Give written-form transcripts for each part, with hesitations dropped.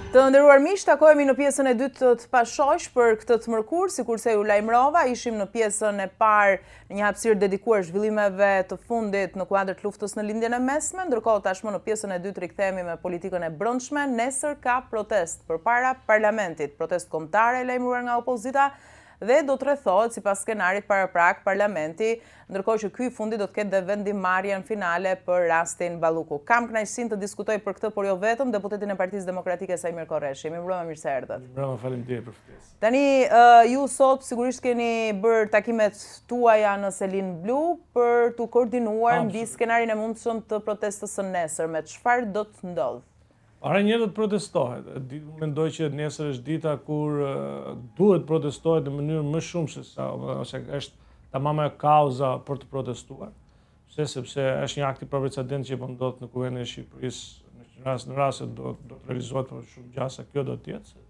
Të nderuar miq, takohemi në pjesën e dytë të pashosh për këtë të mërkur, sikurse ju lajmërova, ishim në pjesën e parë në një hapësirë dedikuar zhvillimeve të fundit në kuadër të luftës në lindjen e mesme, ndërkohë tashmë në pjesën e dytë rikthehemi me politikën e brendshme. Nesër ka protestë përpara parlamentit, protestë kombëtare e lajmëruar nga opozita dhe do të rrethohet sipas skenarit paraprak parlamenti, ndërkohë që ky fundi do të ketë dhe vendimarrjen finale për rastin Balluku. Kam kënaqësinë të diskutoj për këtë, por jo vetëm, deputetin e Partisë Demokratike Sajmir Korreshi. Mirëmbrëma, mirë se erdhët. Mirëmbrëma, faleminderit për ftesën. Tani ju sot sigurisht keni bërë takimet tuaja në Selin Blu për të koordinuar mbi skenarin e mundshëm të protestës së nesërme. Çfarë do të ndodhë? Para një do të protestohet. Mendoj që nesër është dita kur duhet protestohet në mënyrë më shumë se sa, ose është tamam e kauza për të protestuar. Sepse është një akt i paprecedent që po ndodh në Kuvendin e Shqipërisë në rast se do të realizohet për shumë gjasa, kjo do të jetë.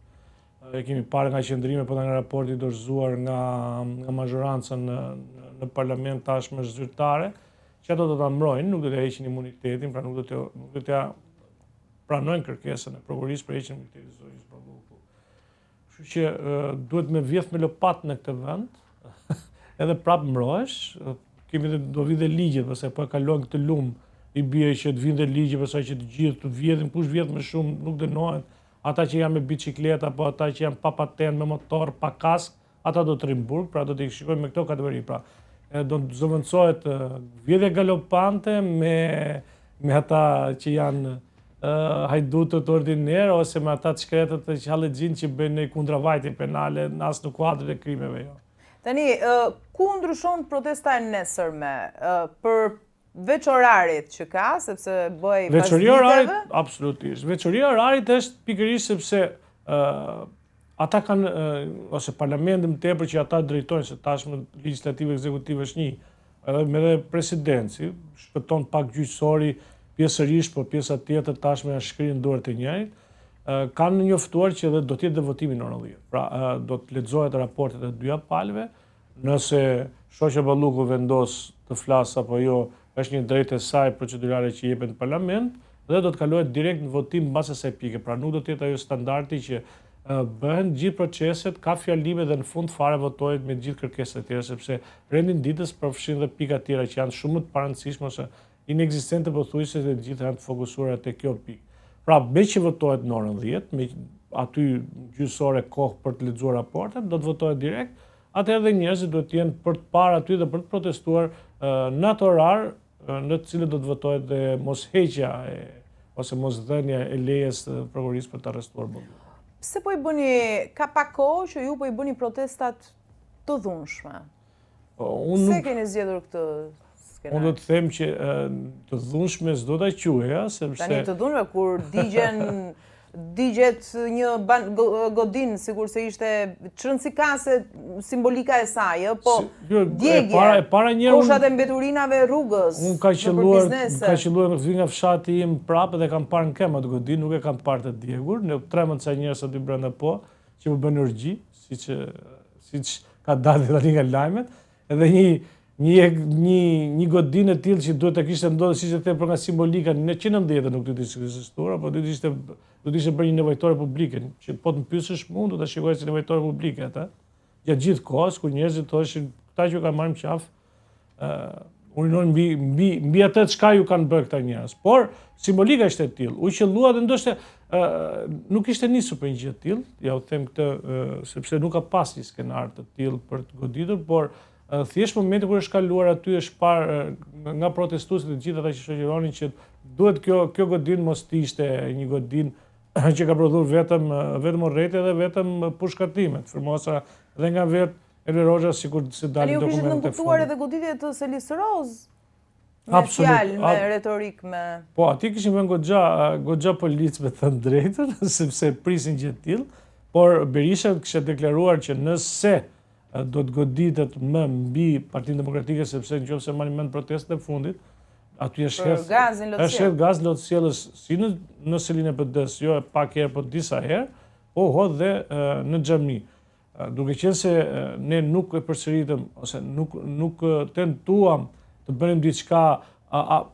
E kemi parë nga qendrime, po nga raporti i dorëzuar nga mazhoranca në parlament tashmë zyrtare, që ato do ta mbrojnë, nuk do të heqin imunitetin, pra nuk do të pranojnë kërkesën e prokurisë për heqjen e imunitetit të Zotit Balluku. Kështu që duhet me vjedh me lopat në këtë vend, edhe prapë mbrohesh, do vi dhe ligjet, pastaj po e kalon këtë lum, i bie që të vinë dhe ligje, pastaj që të gjithë të vjedhin, kush vjedh më shumë nuk dënohen, ata që janë me bicikleta, apo ata që janë pa patent, me motor, pa kask, ata do të rinë burg, pra do të shikojmë me këto kategori, pra do të zëvendësohet vjedhja galopante me ata që janë hajdutët ordiner ose me ata të shkretët të qallexhin që bëjnë kundravajtje penale as në kuadrin e krimeve jo. Tani, ku ndryshon protesta e nesërme për veç orarit që ka, sepse bëj pas veçoria orarit, absolutisht. Veçoria orarit është pikërisht sepse ata kanë ose parlamenti më tepër që ata drejtojnë, se tashmë legjislative ekzekutive është një, edhe presidenci, shpëton pak gjyqësori pjesërisht, por pjesa tjetër tashmë janë shkrirë në dorët e njëjit, kanë njoftuar që do të jetë dhe votimi në orën 10. Pra, do të lexohet raportet e dyja palëve, nëse shoqja Balluku vendos të flasë apo jo, është një drejtë e saj procedurale që jepet në parlament, dhe do të kalohet direkt në votim mbas asaj pike. Pra, nuk do të jetë ajo standardi që bëhen gjithë proceset, ka fjalime dhe në fund fare votohet me gjithë kërkesat e tjera, sepse rendin ditës përfshin dhe pika tjera që janë shumë të parëndësishme ose inekzistente pothuajse dhe gjithë janë të fokusuara te kjo pikë. Pra, me që votohet në orën 10, me aty gjysore kohë për të lexuar raportet, do të votohet direkt, atëherë dhe njerëzit duhet të jenë për të parë aty dhe për të protestuar në atë orar në të cilët do të votohet dhe mosheqja ose mosdhënia e lejes të prokurisë për të arrestuar Ballukun. Pse po i bëni, ka pak kohë që ju po i bëni protestat të dhunshme? Pse keni zgjedhur këtë? Unë do të them që të dhunshme s'do ta quaja, sepse tani të dhunshme kur digjet një godin, sikur se ishte çrëndësikase simbolika e saj, po djegje, kushat e mbeturinave rrugës. Unë ka qelluar të vi nga fshati im prapë dhe kam parë në kemë atë godin, nuk e kam parë të djegur, në 13 ca njerëz aty brenda po, që më bën urgji, siç ka dalë tani nga lajmet, edhe një godinë e tillë që duhet të kishte ndodhur, siç e them, për nga simbolika në 1990 nuk do të ishte ekzistuar, apo do të ishte bërë një nevojtore publike, që po të pyesësh mund do ta shikosh si nevojtore publike atë. Gjatë gjithë kohës kur njerëzit thoshin këta që kanë marrë qaf, urinon mbi atë çka ju kanë bërë këta njerëz. Por simbolika ishte e tillë. U qellua dhe ndoshta nuk ishte nisur për një gjë të tillë, ja u them këtë sepse nuk ka pas një skenar të tillë për të goditur, por thjesht momenti kur është kaluar aty është parë nga protestuesit të gjithë ata që shoqëronin që duhet kjo godin mos të ishte një godin që ka prodhuar vetëm urrëti dhe vetëm pushkatimet, firmosa dhe nga vetë Edi Rosha sikur se dalin dokumentet e fundit. Ju kishit nënkutuar edhe goditje të Selis Roz me fjalë, me retorik, me... Po, ati kishin vënë goxha policë me thënë drejtën, sepse prisin gjë të tillë, por Berisha kishte deklaruar që nëse do të goditet më mbi Partinë Demokratike, sepse nëse marrin mend protestat e fundit, aty është hedh gaz lotësjellës si në Selin e PD-s, jo pak herë, po disa herë, po hodh dhe në xhami. Duke qenë se ne nuk e përsëritëm ose nuk tentuam të bënim diçka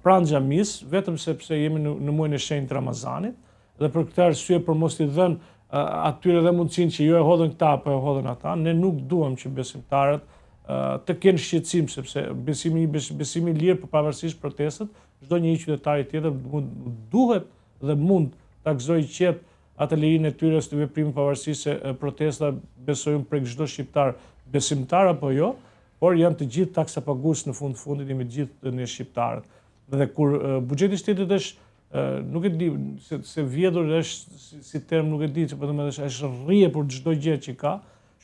pranë xhamisë, vetëm sepse jemi në muajin e shenjtë Ramazanit, dhe për këtë arsye për mos i dhënë atyre dhe mundësinë që jo e hodhën këta apo e hodhën ata, ne nuk duam që besimtarët të kenë shqetësim, sepse besimi i lirë për pavarësisht protestet, çdo një qytetari tjetër duhet dhe mund ta gëzojë qetë atë lirinë e tyre të veprimit pavarësisht se protesta besojmë prek çdo shqiptar, besimtar apo jo, por janë të gjithë taksapagues në fundit jemi të gjithë ne shqiptarët. Dhe kur buxheti i shtetit është nuk e di se vjedhur është si term nuk e di, që po them është rrije për çdo gjë që ka,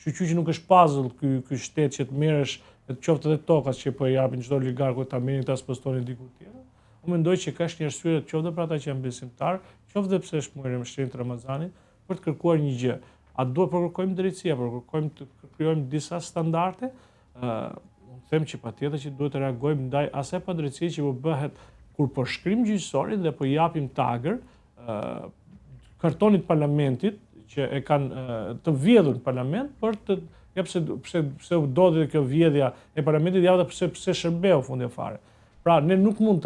shqyqy që nuk është puzzle ky shtet që të merresh të qoftë edhe tokat që po i japin çdo oligarku ta merrin ta spostonin diku tjetër. Unë mendoj që ka një arsye qoftë për ata që janë besimtar, qoftë pse është muaj shtrenjtë Ramazanit, për të kërkuar një gjë. A duhet të kërkojmë drejtësi apo kërkojmë të krijojmë disa standarde? Unë them që patjetër që duhet të reagojmë ndaj asaj padrejtësie që po bëhet kur po shkrim gjyqësorit dhe po japim tagër kartonit parlamentit që e kanë të vjedhur në parlament për të pse u dodhi kjo vjedhja e parlamentit ja pse shërbeu fundi fare. Pra ne nuk mund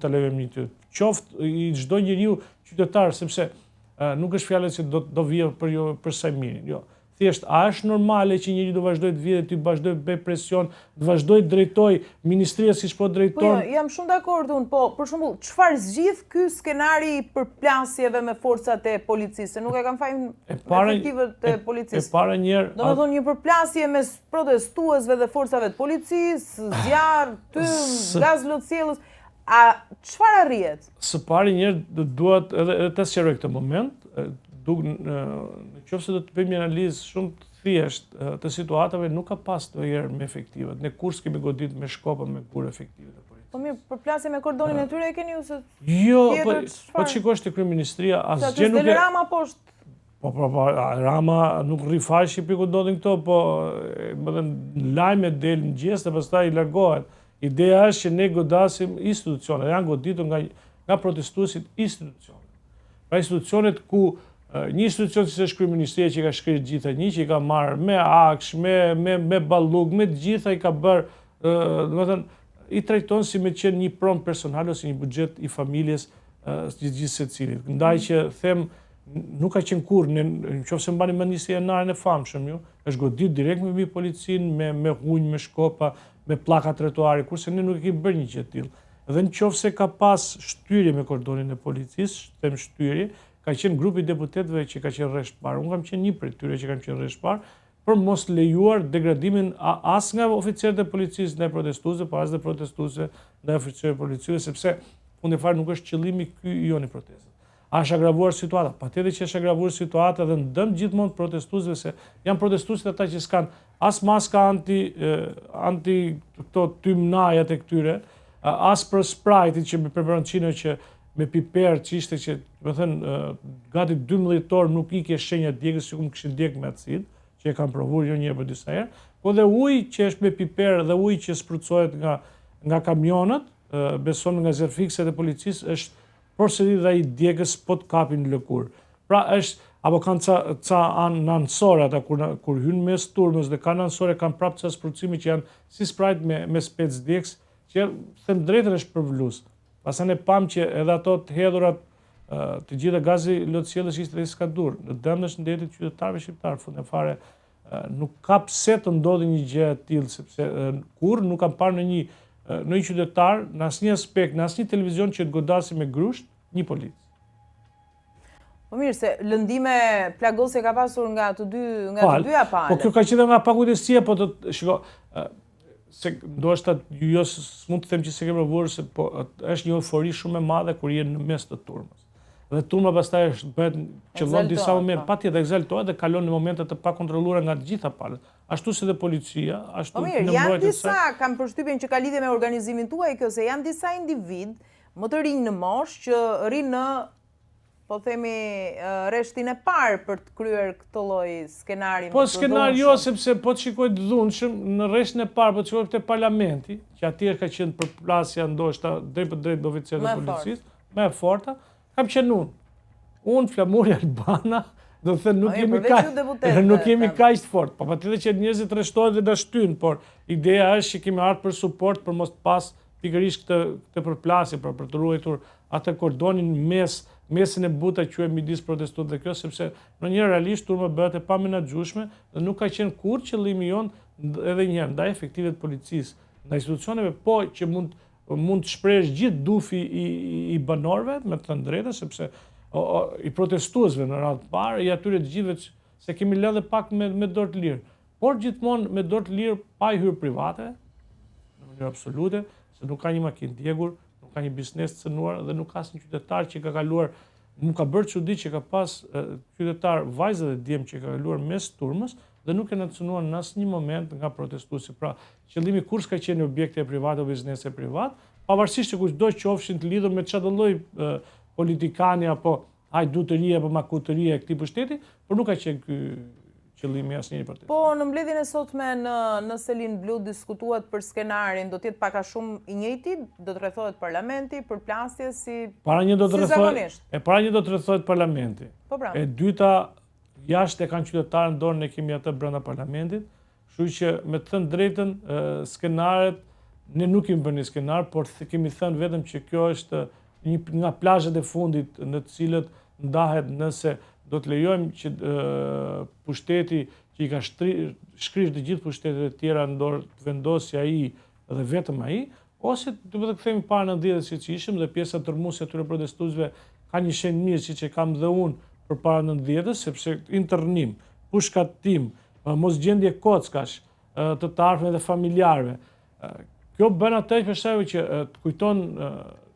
të lejojmë një qoftë i çdo njeriu qytetar, sepse nuk është fjalë se do vijë për sa mirin, jo. Thjesht, a është normale që njëri do vazhdoj të vjedhë, të vazhdoj të bëj presion, të vazhdoj të drejtoj ministria siç po drejton? Po, jam shumë dakord unë, po, për shembull, çfarë zgjidh ky skenari i përplasjeve me forcat e policisë? Se nuk e kam fajin efektivët e policisë. E para njëherë, domethënë një përplasje mes protestuesve dhe forcave të policisë, zjarr, gaz lotësiellës, a çfarë arrihet? Së pari njëherë duhet edhe të sqaroj këtë moment, nëse do të bëjmë një analizë shumë të thjeshtë të situatave, nuk ka pas të herë me efektivat. Ne kurse kemi godit me shkopa me kur efektive të policisë. Po mirë, përplasje me kordonin e tyre e keni ju se... Jo, po shikosh te kryeministria, asgjë nuk e... Rama poshtë... Po, Rama nuk rri fare Shqipëri ku ndodhin këto, po në lajme del në gjes dhe pastaj i largohet. Ideja është që ne godasim institucionet, janë goditur nga protestuesit institucionet. Pra institucionet ku një institucion si është kryeministria që ka shkrirë gjitha një, që i ka marrë me aksh, me balluk, me të gjitha i ka bërë, domethënë i trajton si me qenë një pronë personale ose një buxhet i familjes gjithë secilit. Ndaj që them nuk ka qenë kurrë, nëse mbani mend se janarin e famshëm ju, është godit direkt me policinë, me hunj, me shkopa, me pllaka trotuari, kurse ne nuk e kemi bërë një gjë të tillë. Dhe nëse ka pas shtyrje me kordonin e policisë, them shtyrje, ka qenë grupi deputetëve që ka qenë rresht parë. Unë kam qenë një prej tyre që kanë qenë rresht parë për mos lejuar degradimin as nga oficerët e policisë ndaj protestuesve, por as dhe protestuesve ndaj oficerëve të policisë, sepse fundi fare nuk është qëllimi ky i joni protestë. A është agravuar situata? Patjetër që është agravuar situata dhe ndëm gjithmonë protestuesve se janë protestuesit ata që s'kan as maska anti këto tymnajat e këtyre, as për sprajtit që me peperoncino që me piper që ishte që, me thënë, gati 12 orë nuk i ke shenja djegës, që ku më këshin djegë me acid, që e kam provur jo njërë për disa herë, po dhe ujë që është me piper dhe ujë që sprucohet nga kamionët, beson nga zerfikset e policisë, është përsëri dhe i djegës po të kapin në lëkur. Pra është, apo kanë ca nënsore ata kur hynë mes turmës dhe kanë nënsore, kanë prapë ca sprucimi që janë si sprajt me spec djegës, që them drejtën është përvlusë. Pastaj ne pam që edhe ato të hedhurat të gjitha gazi lotësiellës ishte dhe s'ka dur. Në dëmësh ndetit qytetarëve shqiptarë, fundë fare nuk ka pse të ndodhi një gjë e tillë, sepse kur nuk kam parë në një qytetar, në asnjë aspekt, në asnjë televizion që të godasi me grusht një polic. Po mirë, se lëndime plagose ka pasur nga të dyja palët. Po kjo ka qenë nga pakujdesia, po të shiko, se ndoshta jo s'mund të them që se ke provuar se po është një eufori shumë e madhe kur je në mes të turmës. Dhe turma pastaj bëhet qëllon disa momente, patjetër ekzaltohet dhe kalon në momente të pakontrolluara nga të gjitha palët. Ashtu si dhe policia, ashtu po mirë, janë disa, kam përshtypjen që ka lidhje me organizimin tuaj kjo, se janë disa individ më të rinj në moshë që rrinë në, po themi, rreshtin e parë për të kryer këtë lloj skenari. Po skenari jo, sepse po të shikoj të dhunshëm në rreshtin e parë, po të shikoj te parlamenti, që atje ka qenë përplasja ndoshta drejt për drejt me oficerët e policisë, më e forta, kam qenë unë. Unë Flamuri Albana, do të thënë nuk jemi kaq të fortë. Po patjetër që njerëzit rreshtohen dhe na shtyn, por ideja është që kemi ardhur për suport për mos pas pikërisht këtë përplasje, për të ruajtur atë kordonin mes mesin e buta quhet midis protestuesve dhe kjo, sepse ndonjëherë realisht turma bëhet e pamenaxhueshme dhe nuk ka qenë kurrë qëllimi jon edhe një herë ndaj efektive të policisë, ndaj institucioneve, po që mund të shprehësh gjithë dufi i banorëve me të drejtë, sepse i protestuesve në radhë të parë, i atyre të gjithëve se kemi lënë pak me dorë të lirë, por gjithmonë me dorë të lirë pa i hyrë private, në mënyrë absolute, se nuk ka një makinë djegur, nuk ka një biznes të cënuar dhe nuk ka asnjë qytetar që ka kaluar, më ka bërë çudi që ka pas qytetar vajzë dhe djem që ka kaluar mes turmës dhe nuk e në cënuar në asnjë moment nga protestuesi. Pra, qëllimi kur s'ka qenë objekte private o biznese privat, pavarësisht që kushdo qofshin të lidhur me çdo lloj politikani apo hajdutërie apo makutërie e këtij pushteti, por nuk ka qenë ky qëllimi asnjëri për të. Po në mbledhjen e sotme në Selin Blu diskutuat për skenarin, do të jetë pak a shumë i njëjti, do të rrethohet parlamenti për plasje si zakonisht. Para një do të rrethohet parlamenti. Po pra. E dyta, jashtë e kanë qytetarë në dorë, ne kemi atë brenda parlamentit, kështu që me të thënë drejtën, skenaret, ne nuk kemi bërë një skenar, por kemi thënë vetëm që kjo është një nga plazhet e fundit në të cilët ndahet nëse do të lejojmë që pushteti që i ka shkrish të gjithë pushtetet e tjera në dorë të vendosë ai dhe vetëm ai, ose do të kthehemi para 90 siç ishim dhe pjesa tërmuese e atyre protestuesve ka një shenjë mirë siç e kam dhe unë përpara 90-s, sepse internim, pushkatim, mosgjendje kockash të afërmve dhe familjarëve. Kjo bën atë që të kujton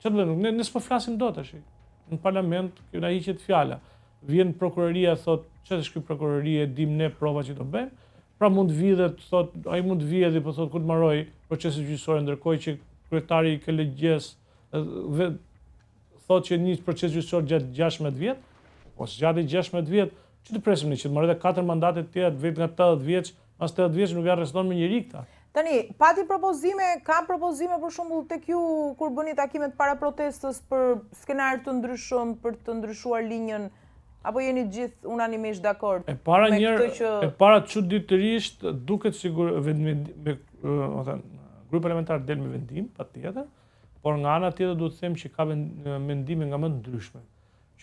ne s'po flasim dot tash. Në parlament kjo na hiqet fjala. Vjen prokuroria thot, ç'është ky prokuroria, dim ne provat që do bëjmë. Pra mund të vijë dhe thot, ai mund të vijë dhe po thot kur të mbaroj procesi gjyqësor, ndërkohë që kryetari i KLG-s thot që një proces gjyqësor gjatë 16 vjet, ose gjatë 16 vjet, ç'të presim ne që të marrë 4 mandate të tjera vetë nga 80 vjeç, pas 80 vjeç nuk arreston me njëri këta. Tani, pati propozime, ka propozime për shembull tek ju kur bëni takimet para protestës për skenar të ndryshëm, për të ndryshuar linjën, apo jeni gjithë unanimisht dakord? E para çuditërisht duket sigur grupi parlamentar del me vendim, patjetër, por nga ana tjetër duhet të them që ka mendime nga më të ndryshme.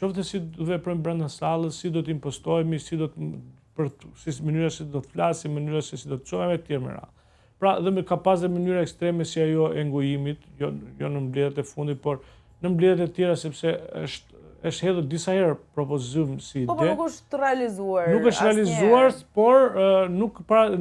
Qoftë si do të veprojmë brenda sallës, si do të impostohemi, si mënyra se do të flasim, mënyra se si do të çohemi etj. Me radhë. Pra, dhe ka pas dhe mënyra ekstreme si ajo e ngujimit, jo në mbledhjet e fundit, por në mbledhjet e tjera sepse është hedhur disa herë propozim si ide. Po nuk është realizuar. Nuk është realizuar, por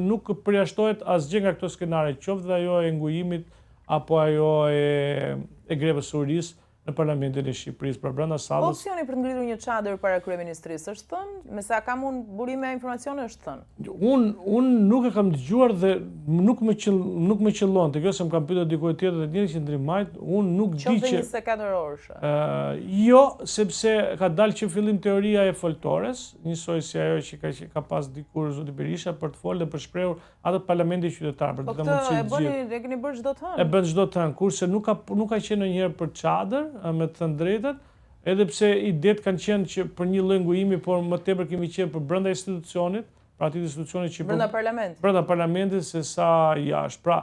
nuk përjashtohet asgjë nga këto skenare, qoftë dhe ajo e ngujimit apo ajo e grevës surisë në Parlamentin e Shqipërisë për brenda sallës. Opsioni për të ngritur një çadër para kryeministrisë është thënë, me sa kam unë burime informacione është thënë. Unë nuk e kam dëgjuar dhe nuk më qëllon, të kjo se më kam pyetur dikujt tjetër dhe njëri që ndrimajt, unë nuk di që... Qoftë 24 orëshë. Jo, sepse ka dalë që fillim teoria e foltores, njësoj si ajo që ka pas dikur zoti Berisha për të folë dhe për shprehur atë parlamenti qytetar. Po këtë e keni bërë çdo të hënë? E bën çdo të hënë, kurse nuk ka qenë ndonjëherë për çadër, me të thënë drejtën, edhe pse idetë kanë qenë që për një lloj ngujimi, por më tepër kemi qenë për brenda institucionit, pra atij institucionit që brenda parlamentit. Brenda parlamentit se sa jashtë. Pra,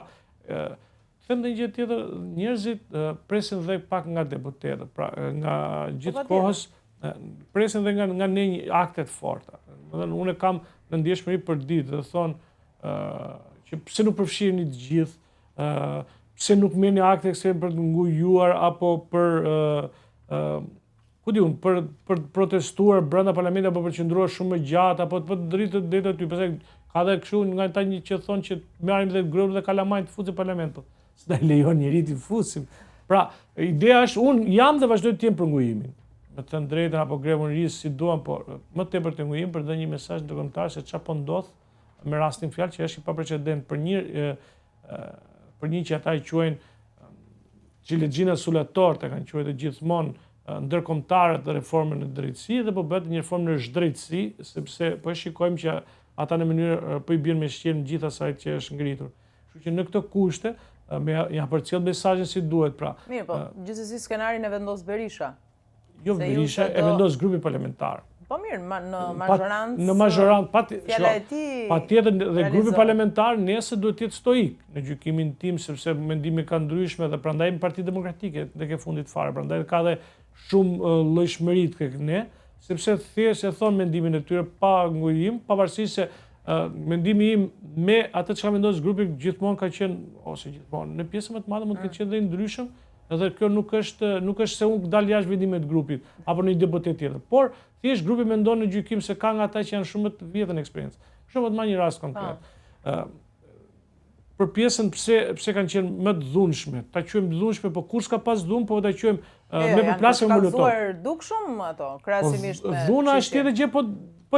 them një gjë tjetër, njerëzit presin dhe pak nga deputetët, pra nga gjithë kohës presin dhe nga ne akte të forta. Unë kam në ndjeshmëri për ditë dhe thonë që pse nuk përfshiheni të gjithë, pse nuk merrni akte ekstrem për të ngujuar apo për për protestuar brenda parlamentit apo për qëndruar shumë më gjatë apo për të dritë deri aty. Pastaj ka dhe kështu nga ata një që thonë që marrim dhe grop dhe kalamajt të fusim parlament. S'na lejon njëri të fusim. Pra, ideja është unë jam dhe vazhdoj të jem për ngujimin. Me të thënë drejtën apo grevën risë si duam, por më tepër të ngujim për dhe një mesazh ndërkombëtar se çfarë ndodh me rastin fjalë që është i paprecedent për një që ata i quajnë Gjilexhina Sulator, të kanë quajtur gjithmonë ndërkombëtarët dhe reformën e drejtësisë dhe po bëhet një reformë në zhdrejtësi, sepse po shikojmë që ata në mënyrë po i bën me shqelm gjithë asaj që është ngritur. Kështu që në këto kushte ja përcjell mesazhin si duhet, pra. Mirë, po, gjithsesi skenarin e vendos Berisha. Jo Berisha, e vendos grupi parlamentar. Po mirë, në mazhorancë. Në mazhorancë, fjala e tij. Patjetër dhe grupi parlamentar nesër duhet të jetë stoik në gjykimin tim, sepse mendimi ka ndryshme dhe prandaj Partia Demokratike tek e fundit fare, prandaj ka dhe shumë llojshmëri tek ne, sepse thjesht e thon mendimin e tyre pa ngujim, pavarësisht se mendimi im me atë çka mendon grupi gjithmonë ka qenë ose gjithmonë në pjesën më të madhe mund të ketë qenë dhe i ndryshëm, edhe kjo nuk është se unë dal jashtë vendimit të grupit apo në një debatë tjetër, por thjesht grupi mendon në gjykim se ka nga ata që janë shumë të vjetën eksperiencë. Për shembull, të marr një rast konkret. Për pjesën pse kanë qenë më të dhunshme, ta quajmë të dhunshme, po kur s'ka pas dhunë, po ta quajmë me përplasje me molotov. Janë përkallëzuar dukshëm ato, krahasimisht me dhuna është tjetër gjë, po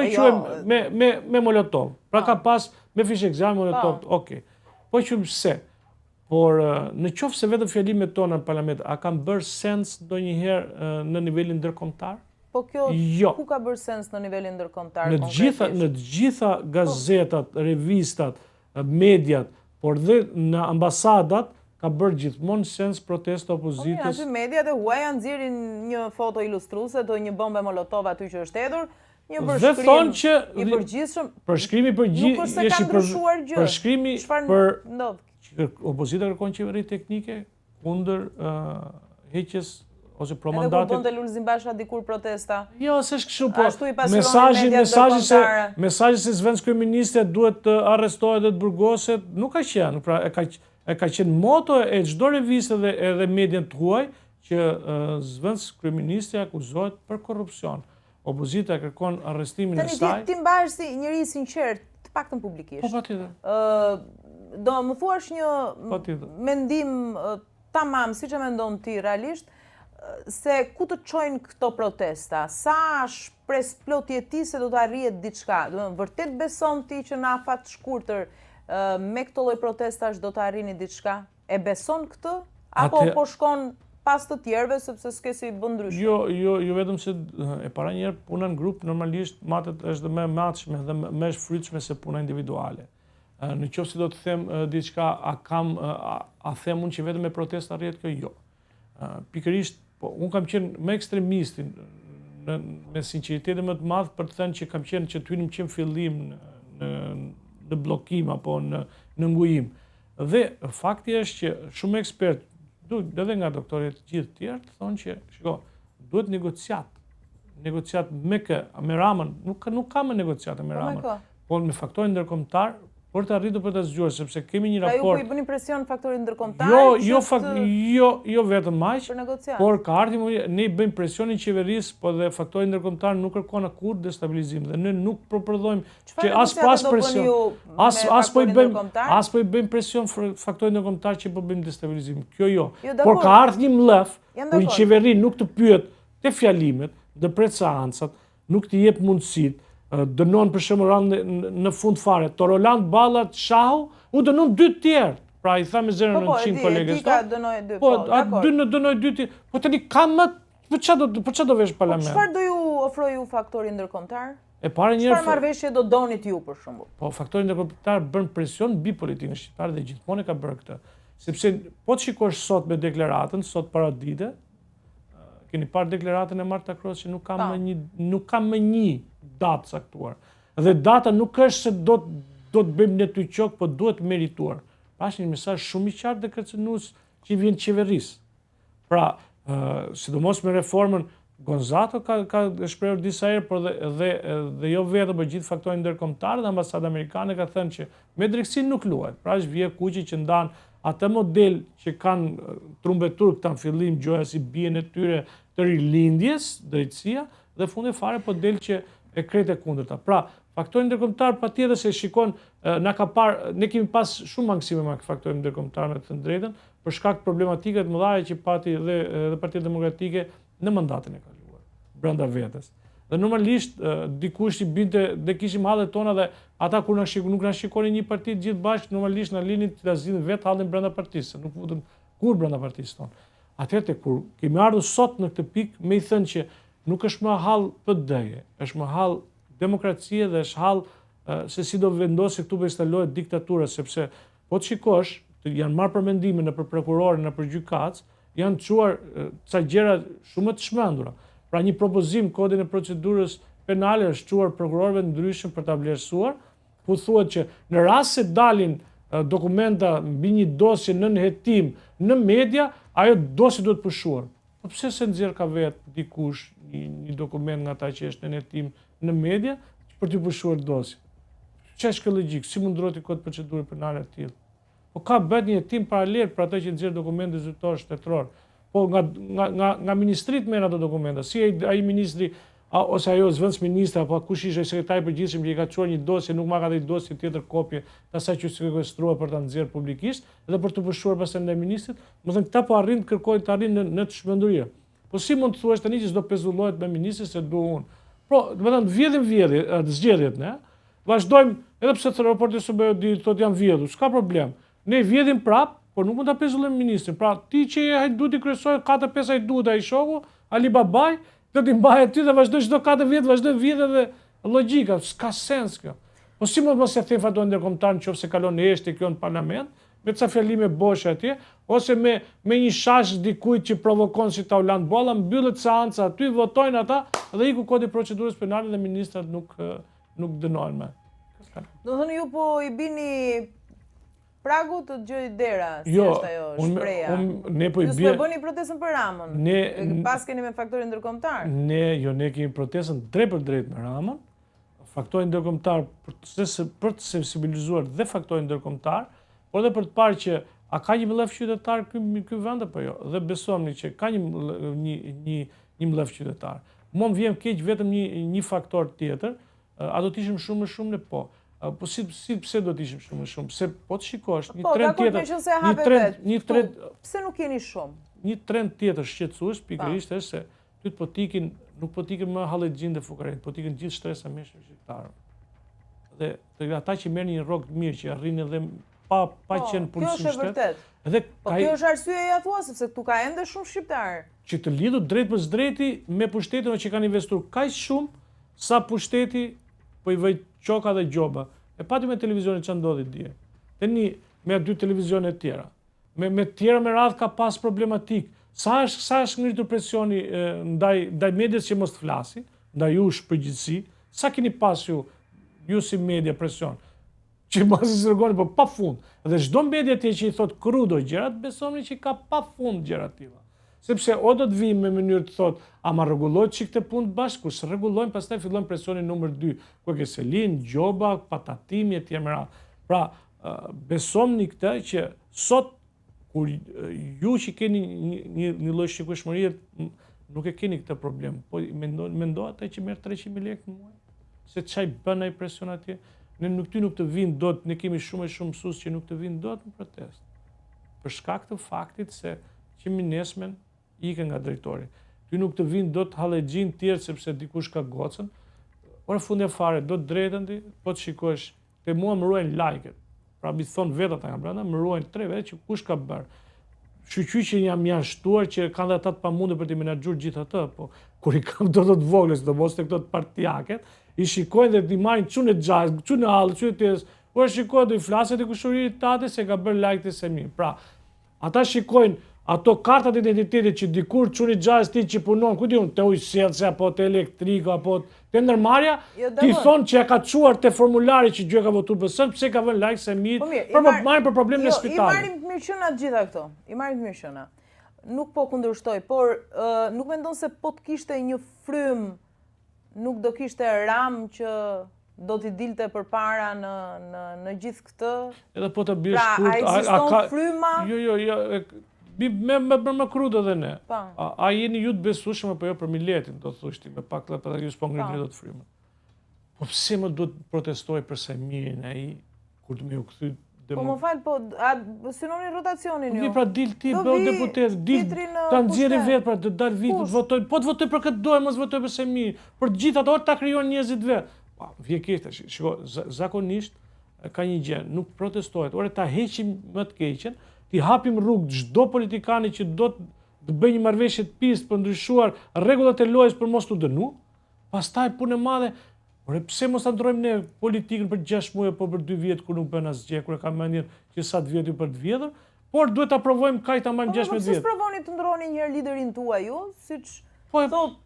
e quajmë me molotov. Pra ka pas me fish exam molotov, okay. Po e quajmë se. Por në qoftë se vetëm fjalimet tona në parlament, a kanë bërë sens ndonjëherë në nivelin ndërkombëtar? Po kjo ku ka bërë sens në nivelin ndërkombëtar konkretisht? Në të gjitha gazetat, revistat, mediat, por dhe në ambasadat ka bërë gjithmonë sens protesta opozitës. Aty mediat e huaja nxjerrin një foto ilustruese të një bombe molotov aty që është hedhur, një përshkrim i përgjithshëm. Përshkrimi nuk është se ka ndryshuar gjë. Përshkrimi për opozita kërkon qeveri teknike kundër heqjes ose promandatit. Edhe kur bënte Lulzim Basha dikur protesta. Jo, s'është kështu, po mesazhi se zëvendës kryeministja duhet të arrestohet dhe të burgoset, nuk ka qenë, pra e ka qenë moto e çdo reviste dhe edhe median të huaj që zëvendës kryeministja akuzohet për korrupsion. Opozita kërkon arrestimin e saj. Ti mbahesh si njëri i sinqert, të paktën publikisht. Po patjetër. Do më thuash një mendim tamam, siç e mendon ti realisht, se ku të çojnë këto protesta? Sa shpresë plot je ti se do të arrihet diçka? Do të thënë, vërtet beson ti që në afat shkurtër me këto lloj protestash do të arrini diçka? E beson këtë? Apo po shkon pas të tjerëve sepse s'ke si bën ndryshe? Jo vetëm se e para njerë puna në grup normalisht matet është më e matshme dhe më e shfrytshme se puna individuale. Në qoftë se do të them diçka, a them unë që vetëm me protesta arrihet kjo? Jo. Pikërisht, po unë kam qenë me ekstremistin me sinqeritet më të madh për të thënë që kam qenë që t'hynim qenë fillim në bllokim apo në ngujim. Dhe fakti është që shumë ekspert, edhe nga doktorët gjithë tjerë, thonë që shiko, duhet negociat me Ramën, nuk ka më negociate me Ramën, po me faktorin ndërkombëtar për të arritur për të zgjuar, sepse kemi një raport. Pra ju po i bëni presion faktorin ndërkombëtar? Jo vetëm aq, por ka ardhur ne i bëjmë presionin qeverisë, po dhe faktori ndërkombëtar nuk kërkon kur destabilizim dhe ne nuk proprodhojmë që as pas presion, as po i bëjmë presion faktorin ndërkombëtar që po bëjmë destabilizim. Kjo jo. Por ka ardhur një mllëf kur një qeveri nuk të pyet te fjalimet, të pret seancat, nuk të jep mundësitë, dënon për shembull në fund fare, Torolant, Ballat, Shahu, u dënon 2 tjerë. Pra i tha me 0-900 kolegës. Po, dënoj 2. Po, dënoj 2 tjerë. Po tani kam më, për çfarë do vesh parlament? Çfarë do ju ofroj ju faktori ndërkombëtar? E para njerë. Çfarë marrëveshje do donit ju për shembull? Po, faktori ndërkombëtar bën presion mbi politikën shqiptare dhe gjithmonë ka bërë këtë. Sepse po të shikosh sot me deklaratën, sot para dite, keni parë deklaratën e Marta Kroos që nuk ka më një datë saktuar. Dhe data nuk është se do të bëjmë ne ty qok, po duhet merituar. Pra është një mesazh shumë i qartë dhe kërcënues që vjen qeverisë. Pra, sidomos me reformën, Gonzato ka shprehur disa herë, por dhe jo vetëm, por gjithë faktorin ndërkombëtar dhe ambasada amerikane ka thënë që me drejtësinë nuk luhet. Pra është vije kuqi që ndan atë model që kanë trumbetur këta në fillim, gjoja si bien e tyre të rilindjes, drejtësia, dhe fundi fare po del që e krejt e kundërta. Pra, faktorin ndërkombëtar patjetër se shikon, na ka parë, ne kemi pas shumë mangësime me faktorin ndërkombëtar me të drejtën, për shkak problematike të mëdha që pati dhe Partia Demokratike në mandatin e kaluar, brenda vetes. Dhe normalisht dikush i binte dhe kishim hallet tona dhe ata kur nuk na shikonin një parti të gjithë bashkë, normalisht na linin të zgjidhin vetë hallin brenda partisë, nuk futën kur brenda partisë tonë. Atëherë kur kemi ardhur sot në këtë pikë, me i thënë që nuk është më hall PD-je, është më hall demokracie dhe është hall se si do vendosë këtu për instalohet diktatura, sepse po të shikosh, janë marrë për mendime në për prokurorin, në për gjykatës, janë çuar ca gjëra shumë të shmendura. Pra një propozim kodin e procedurës penale është çuar prokurorëve ndryshëm për ta vlerësuar, ku thuhet që në rast se dalin dokumenta mbi një dosje nën hetim në media, ajo dosje duhet pushuar. Po pse se nxjerr ka vetë dikush një dokument nga ata që është në hetim në media për të pushuar dosje? Ç'është kjo logjik? Si mund ndrohet kod procedurë penale të tillë? Po ka bëhet një hetim paralel për ata që nxjerr dokumente zyrtar shtetëror. Po nga ministrit merr ato dokumenta. Si ai ministri ose ajo zëvendës ministra apo kush ishte sekretari i përgjithshëm që i ka çuar një dosje, nuk ma ka dhënë dosje tjetër kopje të asaj që sekuestruar për ta nxjerrë publikisht dhe për të pushuar pastaj ndaj ministrit, më thënë këta po arrin të kërkojnë të arrin në të çmenduria. Po si mund të thuash tani që s'do pezullohet me ministrin se do unë? Po, do të thënë vjedhin zgjedhjet, ne. Vazhdojmë, edhe pse raporti SBU thotë janë vjedhur, s'ka problem. Ne vjedhim prap, por nuk mund ta pezullojmë ministrin. Pra, ti që je hajduti kryesor 4-5 hajduta ai shoku, Ali Babaj, do t'i mbaj aty dhe vazhdoj çdo 4 vjet, vazhdoj vjet edhe logjika, s'ka sens kjo. Po si mund mos e them fato ndërkombëtar nëse kalon heshti kjo në parlament, me ca fjalime boshe atje, ose me një shash dikujt që provokon si ta ulan bolla, mbyllet seanca aty, votojnë ata dhe iku kodi procedurës penale dhe ministrat nuk dënohen më. Do thënë ju po i bini pragu të gjoj dera, si Jo, është ajo shpreha. ne po i Ju s'po bëni protestën për Ramën. Pas keni me faktorin ndërkombëtar. Ne kemi protestën drejt për drejt me Ramën. Faktori ndërkombëtar për të sensibilizuar dhe faktorin ndërkombëtar, por edhe për të parë që a ka një mllëf qytetar ky vend apo jo? Dhe besojmë që ka një mllëf qytetar. Mua më vjen keq vetëm një faktor tjetër, a do të ishim shumë më shumë ne po. Po pse do të ishim shumë më shumë? Pse po të shikosh një trend tjetër. Pse nuk jeni shumë? Një trend tjetër shqetësues pikërisht është se ty nuk po tikin më hallexhin dhe fukarit, po tikin gjithë shtresa meshkujve shqiptarë. Dhe ata që merrin një rrogë mirë që arrin edhe pa qenë policisë Kjo është e vërtet. Po kjo është arsyeja thua sepse këtu ka ende shumë shqiptarë. Që të lidhur drejt për drejti me pushtetin që kanë investuar kaq shumë sa pushteti po i vëj qoka dhe gjoba. E pati me televizionin që ndodhi dje. Tani me 2 televizione tjera. Me tjera me radhë ka pas problematik. Sa është ngritur presioni ndaj medias që mos të flasi, ndaj jush përgjithësi, sa keni pas ju si media presion, që mos i zërgoni, po pa fund. Dhe çdo media tje që i thot krudo gjërat, besoni që ka pa fund gjërat tilla. Sepse o do të vijmë me mënyrë të thot, ama rregullojnë çik të punë bashkë, kur rregullojnë, pastaj fillon presioni numër 2, ku ke Selin, gjoba, patatimi etj. Pra, besomni këtë që sot kur ju që keni një lloj shikueshmërie nuk e keni këtë problem, po mendoj ata që merr 300.000 lekë në muaj, se çaj bën ai presion atje. Ne nuk të vinë dot, ne kemi shumë e shumë mësues që nuk të vinë dot në protestë. Për shkak të faktit se që minesmen ikën nga drejtori. Ty nuk të vinë dot hallexhin tjerë sepse dikush ka gocën. Ora fundja fare do të drejtën ti, po të shikosh, te mua më ruajnë like-et. Pra mi thon vetë ata nga brenda, më ruajnë 3 vetë që kush ka bërë. Shqyqy që jam mjashtuar që kanë dhe ata të pamundur për të menaxhuar gjithë atë, po kur i kam do të vogël, sidomos te këto të partijaket, i shikojnë dhe t'i marrin çunë xhaz, çunë hall, çunë tes. Ora shikoj do i flasë te kushëritë tate se ka bërë like të semi. Pra, ata shikojnë ato kartat e identitetit që dikur çuni xhaz ti që punon, ku diun, te ujësellse apo te elektrika apo te ndërmarrja, ti thon që ja ka çuar te formulari që gjë ka votuar PS, pse ka vënë like se mi, marrin për problemin e spitalit. I marrim mirëqëna të gjitha këto. I marrim mirëqëna. Nuk po kundërshtoj, por nuk mendon se po të kishte një frym, nuk do kishte ram që do t'i dilte përpara në gjithë këtë. Edhe po të bie shkurt, pra, a ekziston fryma? Jo, me krud edhe ne. A jeni ju të besueshëm apo jo për miletin, do thoshti, me pak lëpa dhe ju s'po ngrini do të frymën. Po pse më duhet protestoj për Semirin ai kur të më u kthy Po më fal, po synoni rotacionin ju. Pra dil ti, bëu deputet, dil ta nxjerrë vetë pra të dal vit të votoj. Po të votoj për këtë dorë, mos votoj për Semir. Për të gjithë ato ta krijon njerëzit vet. Po vjen keq tash. Shiko, zakonisht ka një gjë, nuk protestohet. Ore ta heqim më të keqen, ti hapim rrugë çdo politikani që do të bëjë një marrëveshje të pistë për ndryshuar rregullat e lojës për mos u dënu. Pastaj punë e madhe. Por pse mos ta ndrojmë ne politikën për 6 muaj apo për 2 vjet kur nuk bën asgjë, kur e kam mendjen që sa të vjet ju për të vjedhur, por duhet ta provojmë kaq ta marrim 16 vjet. Po provoni të ndroni një herë liderin tuaj ju, siç thot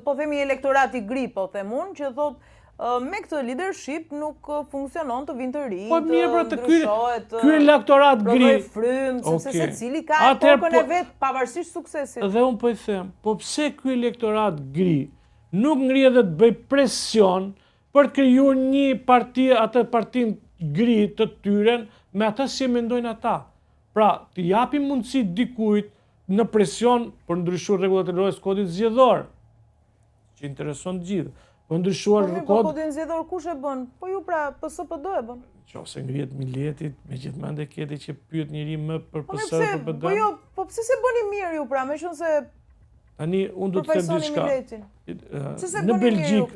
po themi elektorati gri, po them unë, që thot me këtë leadership nuk funksionon të vinë të ri, Po mirë, pra të ndryshohet, ky elektorat gri. prodhoj frymë, sepse Okej. secili ka Atëherë, epokën e vet pavarësisht suksesit. Dhe unë po i them, po pse ky elektorat gri nuk ngrihet dhe të bëj presion për të krijuar një parti, atë partinë gri të tyren me atë si mendojnë ata. Pra, të japim mundësi dikujt në presion për ndryshuar rregullat e lojës kodit zgjedhor, që intereson të gjithë. Për ndryshuar Po kodin zgjedhor kush e bën? Po ju pra PSPD e bën. Qofse ngrihet Milleti, megjithmend e keti që pyet njëri më për PS për PD. Po jo, po pse se bëni mirë ju pra, meqense tani unë do të them diçka.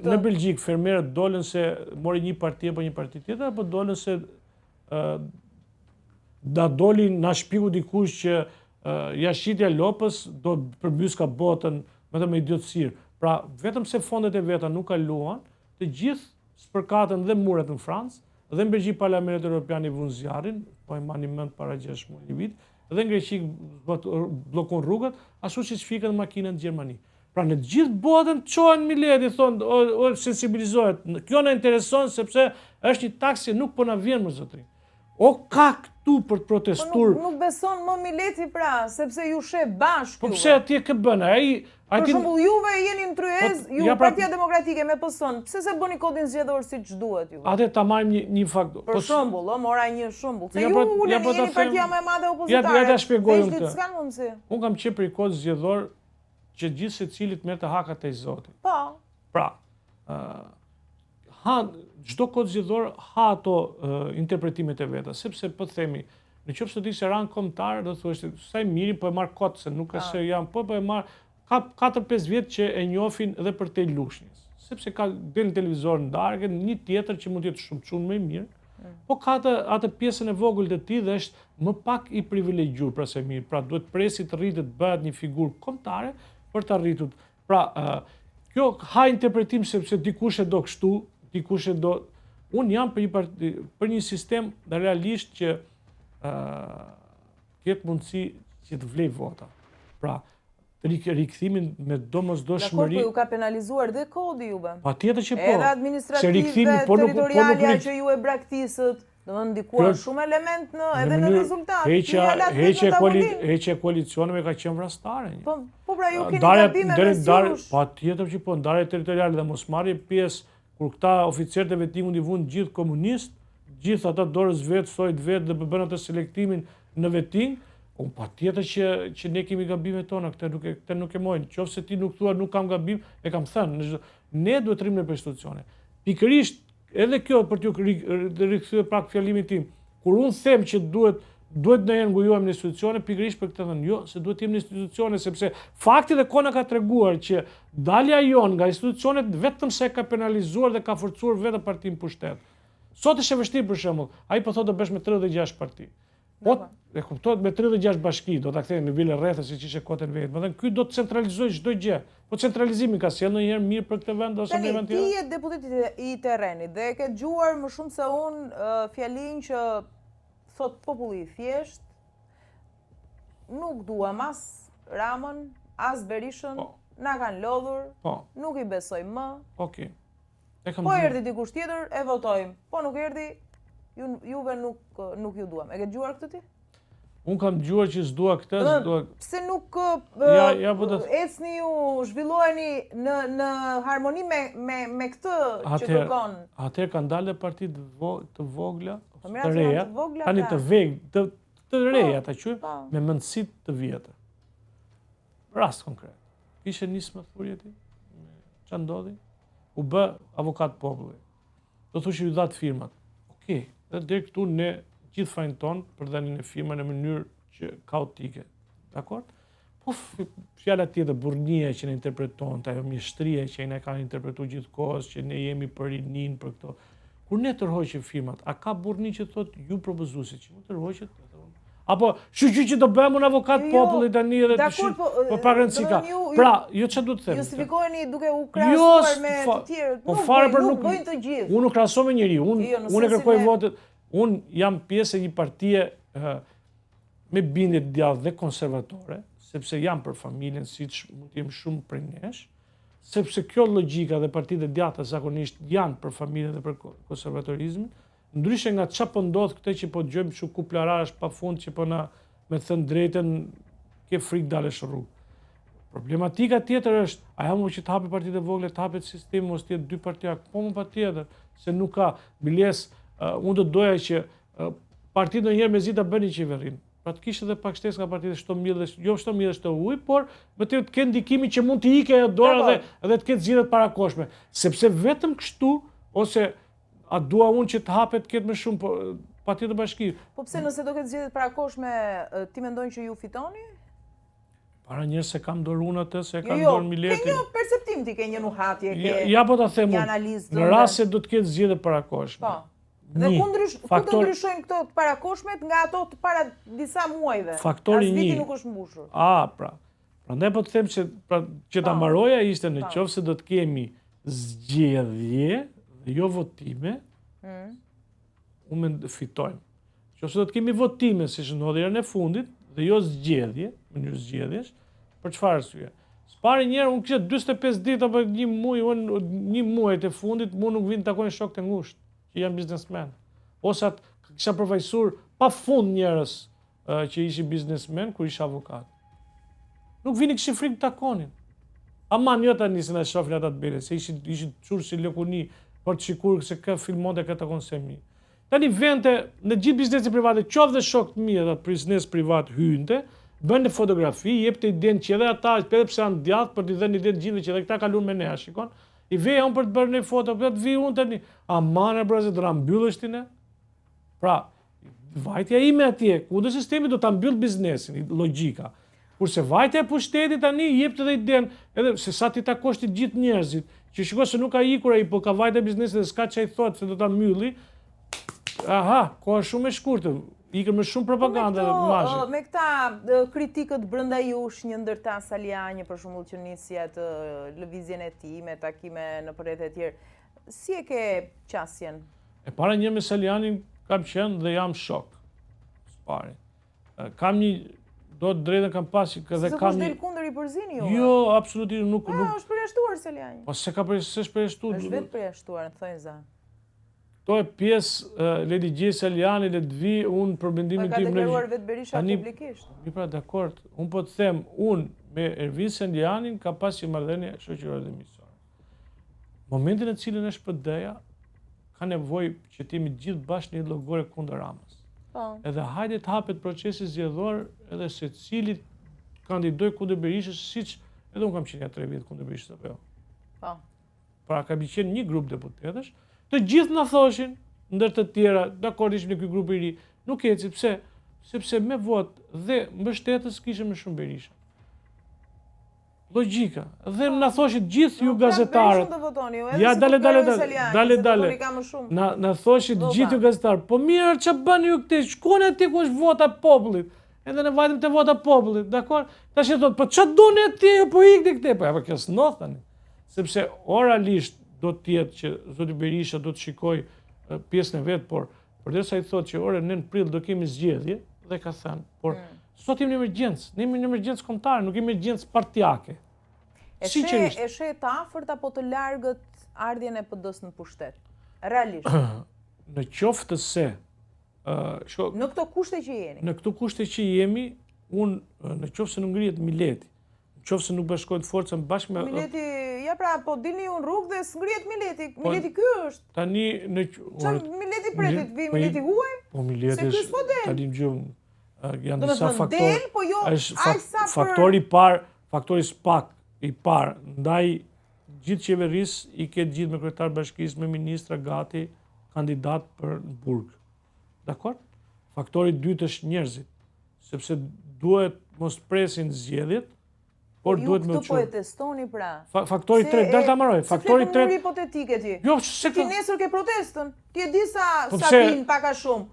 Në Belgjik fermerët dolën se mori një parti apo një parti tjetër, apo dolën se da doli na shpiku dikush që jashitja lopës do përbys ka botën vetëm me idiotësirë. Pra, vetëm se fondet e veta nuk kaluan, të gjithë spërkatën dhe muret në Francë, dhe në Belgjik Parlamenti Evropian i vun zjarrin, po e mani mend para 6 muaj një vit, dhe në Greqi bllokon rrugët, ashtu siç fikën makinat në Gjermani. Pra në gjithë botën çohen Milleti, thonë, o sensibilizohet. Kjo na intereson sepse është një taks që nuk po na vjen më zotëri. O ka këtu për të protestuar. Nuk beson më Milleti pra, sepse ju sheh bashkë. Po pse atje kë bën? Për shembull, juve jeni në tryez, ju Partia Demokratike me PS-n, pse se bëni kodin zgjedhor siç duhet ju? Atë ta marrim një faktor. Për shembull, mora një shembull. Se ju uleni jeni partia më e madhe opozitare. Ja ta shpjegoj unë këtë. S'kan mundësi. Unë kam qenë për i kod zgjedhor që gjithë secilit merr të hakat e Zotit. Po. Pra, çdo kod zgjedhor ha ato interpretimet e veta, sepse po themi, nëse di se ran kombëtar, do thoshte sa i miri po e marr kot se nuk është se jam, po e marr ka 4-5 vjet që e njohin edhe për te lushnjës. Sepse ka del në televizor në darkë, një tjetër që mund të jetë shumë çun më i mirë, po ka atë pjesën e vogël të tij dhe është më pak i privilegjuar pra se mirë. Pra duhet presi të rritet bëhet një figurë kombëtare për të arritur. Pra, kjo ha interpretim sepse dikush e do kështu, dikush e do. Unë jam për një sistem realisht që ketë mundësi që të vlej vota. Pra, rikthimin me domosdoshmëri. Dakor, po ju ka penalizuar dhe kodi juve. Patjetër që po. Edhe administrative, territoriale që ju e braktisët, domethënë ndikuar shumë element edhe në rezultat. Heqja e koalicioneve ka qenë vrastare. Po pra ju keni gabime mes jush. Patjetër që po, ndarja territoriale dhe mosmarrje pjesë kur këta oficerët e vetimit i vunë gjithë komunistë, gjithë ata dorës vetë, sojt vetë dhe bën atë selektimin në veting. Unë patjetër që ne kemi gabimet tona, këtë nuk e mojnë. Qofse ti nuk thua nuk kam gabim, e kam thënë. Ne duhet rrim në institucione. Pikërisht, edhe kjo për t'ju rikthyer pak fjalimin tim. Kur unë them që duhet ne ngujohem në institucione, pikërisht për këtë thënë, jo, se duhet jemi në institucione, sepse fakti dhe kona ka treguar që dalja jon nga institucionet vetëm se ka penalizuar dhe ka forcuar vetë partinë pushtet. Sot është e vështirë për shembull. Ai po thotë do bësh me 36 parti. Po, e kuptohet me 36 bashki, do ta kthejmë në vile rrethe siç ishte kotën vetë. Domethënë ky do të centralizojë çdo gjë. Po centralizimi ka sjellë ndonjëherë mirë për këtë vend ose në vend tjetër? Ti je deputet i terrenit dhe e ke dëgjuar më shumë se unë fjalinë që thot populli i thjesht, nuk duam as Ramën, as Berishën, na kanë lodhur, nuk i besoj më. Okej. Po erdhi dikush tjetër, e votojmë. Po nuk erdhi, juve nuk ju duam. E ke dëgjuar këtë ti? Unë kam dëgjuar që s'dua këtë, s'dua. Pse nuk ecni ju, zhvilloheni në harmoni me këtë që kërkon? Atëherë kanë dalë partitë të vogla, të reja, tani të reja ta quajmë, me mendësi të vjetër. Rast konkret. Kishe nisë më thurje ti? Ç'a ndodhi? U bë avokat populli. Do thoshë ju dhat firmat. Okej, dhe deri këtu ne gjithë fajin tonë për dhënien e firma në mënyrë që kaotike. Dakor? Po fjala tjetër burrnia që ne interpreton, ajo mjeshtria që ne kanë interpretuar gjithkohës që ne jemi për rinin për këto. Kur ne tërhoqim firmat, a ka burrni që thotë ju propozuesit që mund tërhoqet? Apo shqyqy që do bëhem unë avokat popullit tani edhe po pa rëndësi ka. Pra, jo ç'a duhet të them. Justifikoheni duke u krahasuar me të tjerët. Po fare për nuk bëjnë të gjithë. Unë nuk krahasoj me njeriu, unë e kërkoj votet. Unë jam pjesë e një partie me bindje djallë dhe konservatore, sepse jam për familjen, siç mund të jem shumë prej nesh, sepse kjo logjika dhe partitë e djatha zakonisht janë për familjen dhe për konservatorizmin, ndryshe nga çfarë po ndodh këtë që po dëgjojmë kështu kuplararash pafund që po na, me thënë drejtën, ke frikë dalësh rrugë. Problematika tjetër është, a jam që të hapet partitë e vogla, të hapet sistemi, mos të jetë dy partia, po më patjetër, se nuk ka biles, unë do doja që partitë ndonjëherë mezi ta bënin qeverin. Pra të kishte edhe pak shtesë nga partitë jo shtomilësh të ujë, por me të ketë ndikimin që mund të ikë ajo dora dhe të ketë zgjedhjet parakoshme. Sepse vetëm kështu, ose a dua unë që të hapet ketë më shumë partitë bashki. Po pse nëse do ketë zgjedhjet parakoshme, ti mendon që ju fitoni? Para njërë se kam dorë unë atë, se kam dorë Mileti. Ke një perceptim ti, ke një nuhatje, ja po ta them një unë, analizë. në rast se do të ketë zgjedhje parakoshme. Po. Dhe ku të ndryshojnë këto të parakoshmet nga ato të para disa muajve? Faktori As viti një. nuk është mbushur. Pra. Prandaj po të them që ta mbaroja ishte në qoftë se do të kemi zgjedhje dhe jo votime, unë fitojmë. Qoftë se do të kemi votime, siç ndodhi herën e fundit, dhe jo zgjedhje, mënyrë zgjedhjesh, për çfarë arsye? S'pari njerë, unë kisha 45 ditë apo një muaj të fundit, mu nuk vinë të takojnë shok të ngushtë, që janë biznesmen. Ose kisha përfaqësuar pa fund njerëz që ishin biznesmen kur isha avokat. Nuk vini kishin frikë të takonin. Aman jo tani se na shohin ata të bile, se ishin çurë si lëkuni për të shikur se kë filmonte këtë takon se mi. Tani vente në gjithë bizneset private, qoftë dhe shok të mi edhe biznes privat hynte, bënë fotografi, jepte idenë që edhe ata, edhe pse janë djathtë, për t'i dhënë idenë gjithëve që edhe këta kalun me ne, shikon. I veja unë për të bërë një foto, për të vi unë tani. Aman e braze të rambyllësh ti ne. Pra, vajtja ime atje, ku dhe sistemi do ta mbyll biznesin, logjika. Kurse vajtja e pushtetit tani jepte edhe idenë, edhe se sa ti takosh ti gjithë njerëzit, që shiko se nuk ka ikur ai, po ka vajtja biznesit dhe s'ka çaj thotë se do ta mbylli. Aha, koha shumë e shkurtër, ikën me shumë propaganda dhe imazhe. Me këta kritikët brenda jush, një ndër ta Saliani, për shembull që nisi atë lëvizjen e tij me takime në rrjete të tjerë, si e ke qasjen? E para një me Salianin kam qenë dhe jam shok. S'pari. Kam një do të drejtën kam pasi edhe kam një. Se del kundër i përzini ju? Jo, absolutisht nuk. Është përjashtuar Saliani. Po se ka përjashtuar. Është vetë përjashtuar, thojnë za. To e pjesë Ledi Gjej Saliani le të vi unë për mendimin tim. Ka deklaruar vetë Berisha publikisht. Mi pra dakord, unë po të them, unë me Ervin Salianin ka pas një marrëdhënie shoqërore dhe miqësore. Momentin e cilën është PD-ja, ka nevojë që të jemi gjithë bashkë një llogore kundër Ramës. Edhe hajde të hapet procesi zgjedhor edhe secili kandidoj kundër Berishës, siç edhe unë kam qenë 3 vjet kundër Berishës apo jo. Pra ka qenë një grup deputetësh, të gjithë na thoshin, ndër të tjera, dakord ishim në ky grup i ri, nuk eci pse? Sepse me vot dhe mbështetës kishim më shumë Berisha. Logjika. Dhe na thoshin gjithë ju gazetarët. Ja, dale. Na thoshin gjithë ju gazetarët. Po mirë, ç'a bën ju këtë? Shkoni aty ku është vota e popullit. Edhe ne vajtëm te vota e popullit, dakor? Tash e thot, po ç'a doni aty? Po ikni këtej. Po apo kjo s'noth tani. Sepse oralisht do të jetë që zoti Berisha do të shikoj pjesën e vet, por përderisa i thotë që orën 9 prill do kemi zgjedhje, dhe ka thënë, por sot jemi në emergjencë, ne jemi në emergjencë kombëtare, nuk jemi në emergjencë partijake. E she të afërt apo të largët ardhjen e PD-s në pushtet? Realisht. Në qoftë se në këto kushte që jeni. Në këto kushte që jemi, unë në qoftë se nuk ngrihet Mileti, në qoftë se nuk bashkohet forcën bashkë me Mileti, ja pra, po dilni ju në rrugë dhe s'ngrihet Mileti. Mileti ky është. Tani në Mileti pretit, vi Mileti huaj? Po Mileti është, tani më gjumë, janë disa faktorë. Po jo, faktori SPAK i parë, ndaj gjithë qeverisë i ketë gjithë me kryetar bashkisë, me ministra gati, kandidat për në burg. Dakor? Faktori dytë është njerëzit, sepse duhet mos presin zgjedhjet, por duhet me uqur. Ju këtu po e testoni pra. Faktori 3, dalë ta marroj. Faktori 3. Se fletë hipotetike ti. Jo, se ti nesër ke protestën. Ti e di sa vinë paka shumë.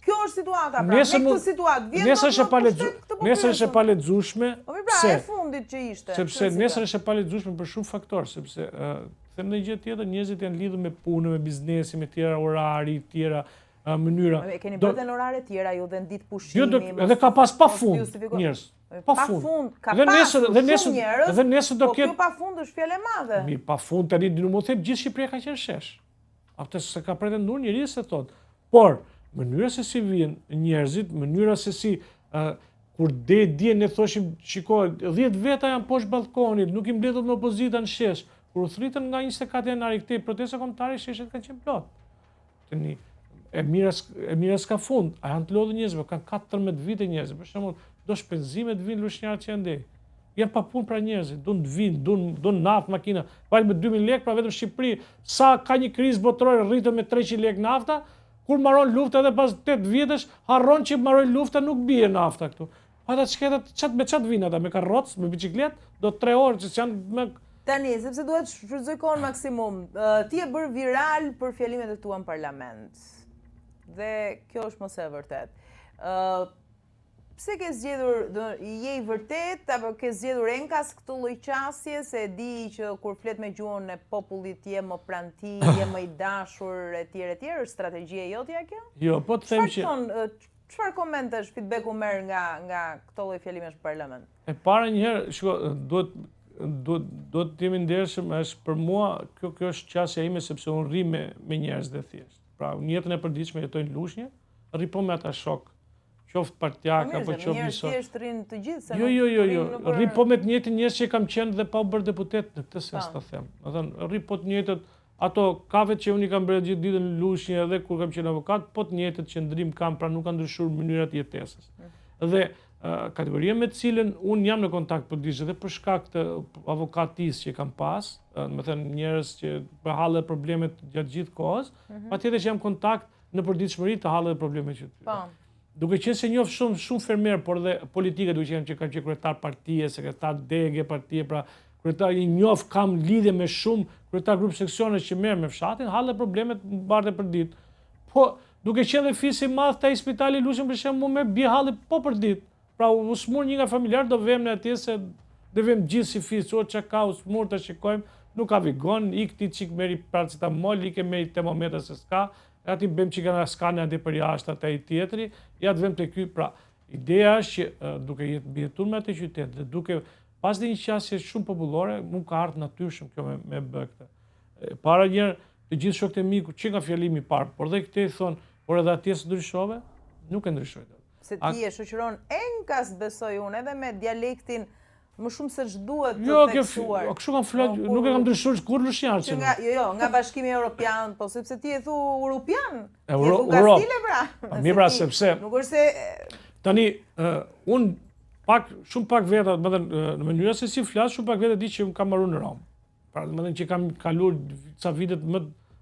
Kjo është situata pra. Me këtë situatë vjen nesër është e palexueshme. Po mi pra, e fundit që ishte. Sepse nesër është e palexueshme për shumë faktorë, sepse them në gjë tjetër, njerëzit janë lidhur me punën, me biznesin, me tjera orari, tjera mënyra. Keni bërë në orare tjera, ju dhe në ditë pushimi. Edhe ka pas pafund njerëz. Pafund, ka pasur shumë njerëz, po kjo pafund është fjalë e madhe. Mirë, pafund tani nuk mund të them gjithë Shqipëria ka qenë shesh. Atë se ka pretenduar njëri se thot. Por mënyra se si vjen njerëzit, mënyra se si kur dje ne thoshim, shikoj, 10 veta janë poshtë ballkonit, nuk i mbledhur me opozita në shesh. Kur u thritën nga 24 janari këtej protesta kombëtare, sheshet kanë qenë plot. Tani e mira s'ka fund, a janë të lodhur njerëzve, kanë 14 vite njerëzve. Për shembull, do shpenzime të vinë lushnjarët që ndej. Janë pa punë pra njerëzit, duan të vinë, duan naftë, makina. Val me 2000 lekë, pra vetëm Shqipëri, sa ka një krizë botërore rritën me 300 lekë nafta, kur marron lufta edhe pas 8 vjetësh, harron që marroi lufta, nuk bie nafta këtu. Ata çket me çat vinë ata, me karrocë, me biçikletë, do 3 orë që janë me Tani, sepse duhet shfrytëzoj kohën maksimum, ti e bërë viral për fjalimet e tua në parlament. Dhe kjo është mos e vërtet. Pse ke zgjedhur, je i vërtet, apo ke zgjedhur enkas këtë lloj qasje, se e di që kur flet me gjuhën e popullit je më pranti, je më i dashur, etj, është strategjia jotja kjo? Jo, po të them që çfarë komentesh, feedback-u merr nga këto lloj fjalimesh në parlament? E para një herë, shiko, duhet të jemi ndershëm, është për mua kjo është qasja ime sepse unë rri me njerëz dhe thjesht. Pra, në jetën e përditshme jetojnë lushnje, rri po me ata shok, qoftë partijak apo qoftë njerëz thjesht rrin të gjithë. Jo, rri po me të njëjtin njerëz që kam qenë dhe pa u bërë deputet në këtë sens të them. Do thënë, rri po të njëjtët ato kavet që unë i kam bërë gjithë ditën në lushnje edhe kur kam qenë avokat, po të njëjtët qëndrim kam, pra nuk kanë ndryshuar mënyrat e jetesës. Dhe kategoria me të cilën unë jam në kontakt përditshëm dhe për shkak të avokatisë që kam pas, me thënë njerëz që për hallë problemet gjatë gjithë kohës, patjetër që jam kontakt në përditshmëri të hallë problemet që tyre. Duke qenë se njoh shumë fermer, por dhe politike, duke qenë që kam qenë kryetar partie, sekretar dege partie, pra kryetar i njoh, kam lidhje me shumë kryetar grup seksionesh që merr me fshatin, hallë problemet mbarte për ditë. Po duke qenë dhe fisi i madh taj spitali Lushnjë për shembull me bie halli po për ditë. Pra u smur një nga familjar, do vem në atje se do vem gjithë si fis, o që ka u smur të shikojmë, nuk ka vigon, i këti qik meri paracetamol, i ke meri termometra se s'ka, ati bem që nga skane ati për jashtë ata i tjetëri, ja të vem të ky, pra ideja është që duke jetur me atë qytet, dhe duke pas dhe një qasje shumë popullore, mund ka ardhë natyrshëm kjo me bë këtë. Para njerë, të gjithë shokët e miku, që nga fjalimi parë, por dhe këte i thonë, por edhe atje së ndryshove, nuk e ndryshoj. Se ti e shoqëron enkas, besoj unë, edhe me dialektin më shumë se ç'duhet të theksuar. Jo, kështu kam flet, nuk e kam ndryshuar kur lushnjar që. Jo, nga Bashkimi Evropian, po sepse ti e thu Europian. Ti e thu Kastile pra. Mirë pra sepse. Nuk është se tani un shumë pak veta, do të thënë në mënyrë se si flas, shumë pak veta di që kam marrë në Rom. Pra do të thënë që kam kaluar ca vitet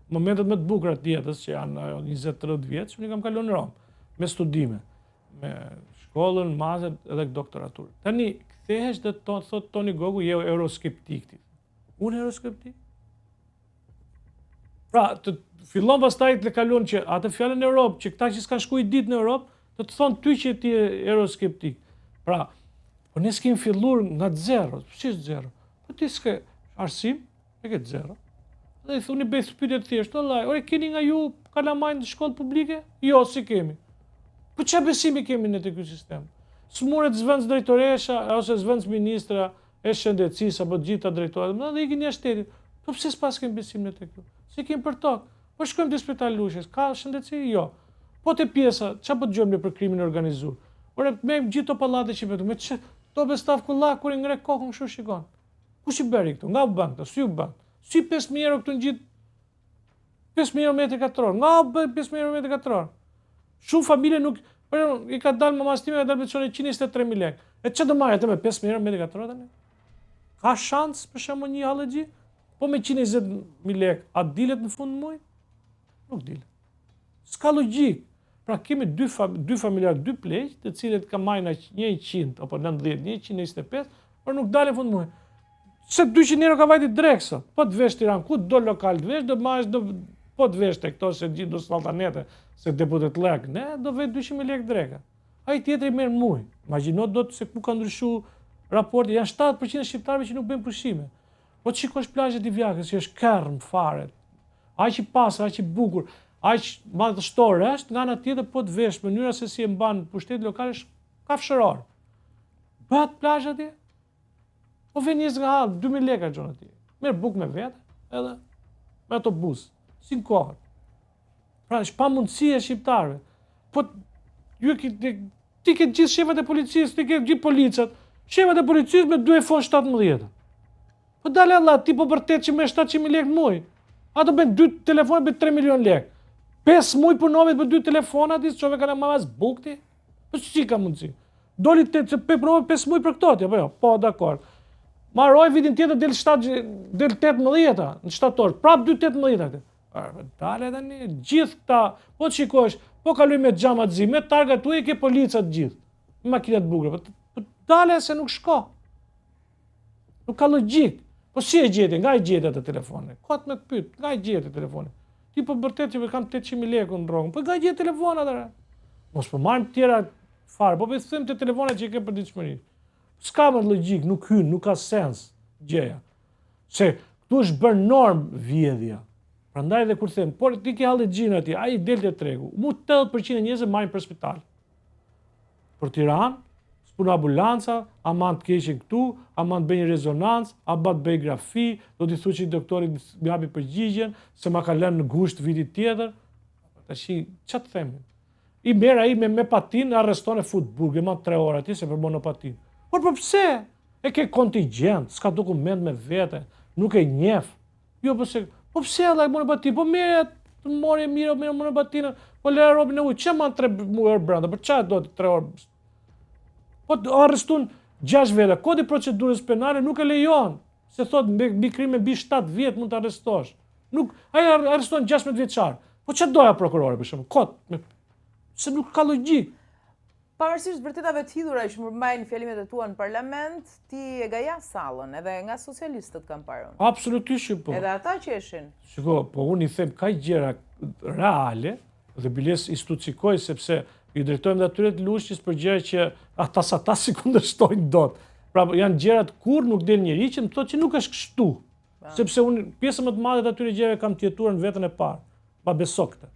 momentet më të bukura të jetës që janë 20-30 vjeç, unë kam kaluar në Rom me studime, me shkollën, mazet edhe doktoraturë. Tani, kthehesh dhe thot Toni Gogu, je euroskeptik ti. Unë euroskeptik? Pra, të fillon pastaj të kalon që atë fjalën në Europë, që këta që s'kan shkuar ditë në Europë, të thonë ty që ti je euroskeptik. Pra, po ne s'kem filluar nga zero. Ç'është zero? Po ti s'ke arsim, e ke zero. Dhe i thuni bëj pyetje të thjeshtë, vallai, ore keni nga ju kalamajnë në shkollë publike? Jo, si kemi. Po ç'a besimi kemi në ky sistem? Smuret zvendës drejtoresha, ose zvendës ministra, e shëndetësisë, apo gjitha drejtorat, dhe ikin një shtetit. Po pse s'pas kemi besim në të këtu? Si kemi për tokë? Po shkojmë të spital Lushnjës, ka shëndetësi? Jo. Po të pjesa, ç'a po dëgjojmë për krimin organizuar? Ore, me gjithë të pallate që vetu, me çë, to bestav kulla kur i ngre kokën kështu shikon. Kush i bëri këtu? Nga u bën këtu, si u bën? Si 5.000 euro këtu në gjithë 5.000 euro metri katror. Nga u bën 5.000 euro metri katror. Shumë familje nuk i ka dalë mamas time, ka dalë pensioni 123.000 lekë. E ç'a do marrë atë me 5.000 euro metri katror tani? Ka shans për shembull një hallëxhi? Po me 120.000 lekë, a dilet në fund muaj? Nuk dilet. S'ka logjik. Pra kemi dy familjar, dy pleq, të cilët ka marrë 100 apo 90, 125, por nuk dalin në fund muaj. Se 200 euro ka vajti dreksa. Po të vesh Tiranë, ku do lokal të vesh, do marrësh po të vesh te këto se gjithë do salltanete, se deputet lek, ne do vesh 200.000 lekë dreka. Ai tjetri merr muj. Imagjino dot se ku ka ndryshuar raporti, janë 7% e shqiptarëve që nuk bëjnë pushime. Po të shikosh plazhet e Divjakës, që është kerm fare. Aq i pastër, aq i bukur, aq madhështor është, nga ana tjetër po të vesh mënyra se si e mban pushteti lokal është kafshëror. Bëhat plazh atje. Po vjen njerëz nga hall, 2000 lekë gjon atje. Merr bukë me vete, edhe me autobus, si kohët. Pra, është pa mundësi e shqiptarëve. Po, ti ke gjithë shefat e policisë, ti ke gjithë policat, shefat e policisë me 2 iPhone 17. Po dale Allah, ti po vërtet që me 700.000 lekë muj. Ato bën 2 telefone për 3 milion lekë. 5 muj punove për 2 telefona, ti çove kanë marrë bukë ti. Po si ka mundësi? Doli të punove 5 muj për këto ti, apo jo? Po, dakor. Marroj vitin tjetër del 18-a në shtator, prap 2-18 atë. Dale tani, gjithë këta, po të shikosh, po kaluj me xhamat zi, me targa tuaj ke policat gjithë, me makinat bukura, po dale se nuk shko. Nuk ka logjik. Po si e gjeti, nga i gjeti atë telefone? Kot me të pyet, nga i gjeti telefone? Ti po vërtet që kam 800.000 lekë në rrogën, po nga i gjeti telefonat atë? Mos po marrim tjera fare, po them të telefonat që i ke për ditëshmëri. S'ka më logjik, nuk hyn, nuk ka sens gjëja. Se këtu është bërë norm vjedhja. Prandaj dhe kur them, por ti ke halli xhin atje, ai del te tregu. Mu 80% e njerëzve marrin për spital. Për Tiranë, s'puna ambulanca, aman të keqin këtu, aman të bëj një rezonancë, aman të bëj grafi, do t'i thuaj që doktorit më japi përgjigjen, se ma ka lënë në gusht vitit tjetër. Tash ç'a të them? I merr ai me patinë, arreston e fut burg, e marr 3 orë atje se për monopatinë. Por pse? E ke kontingjent, s'ka dokument me vete, nuk e njeh. Jo po pse alla e monopatinë? Po merret, mori mirë monopatinë, po le robën e ujit, çe man 3 muaj brenda, për çfarë do 3 orë? Po arreston 6 veta, kodi i procedurës penale nuk e lejon. Se thot mbi krim mbi 7 vjet mund të arrestosh. Nuk, ai arreston 16 vjeçar. Po ç'a doja prokurori për shembull? Kot, se nuk ka logjik. Pavarësisht vërtetave të hidhura që përmbajnë fjalimet e tua në parlament, ti e gaja sallën, edhe nga socialistët kanë parën. Absolutisht që po. Edhe ata qeshin. Shiko, po unë i them ka gjëra reale dhe biles i stucikoj sepse i drejtojmë dhe atyre të lushqis për gjëra që ata si kundërshtojnë dot. Pra janë gjërat kur nuk del njëri që më thotë që nuk është kështu. Sepse unë pjesën më të madhe të atyre gjërave kam tjetuar në vetën e parë. Pa beso këtë.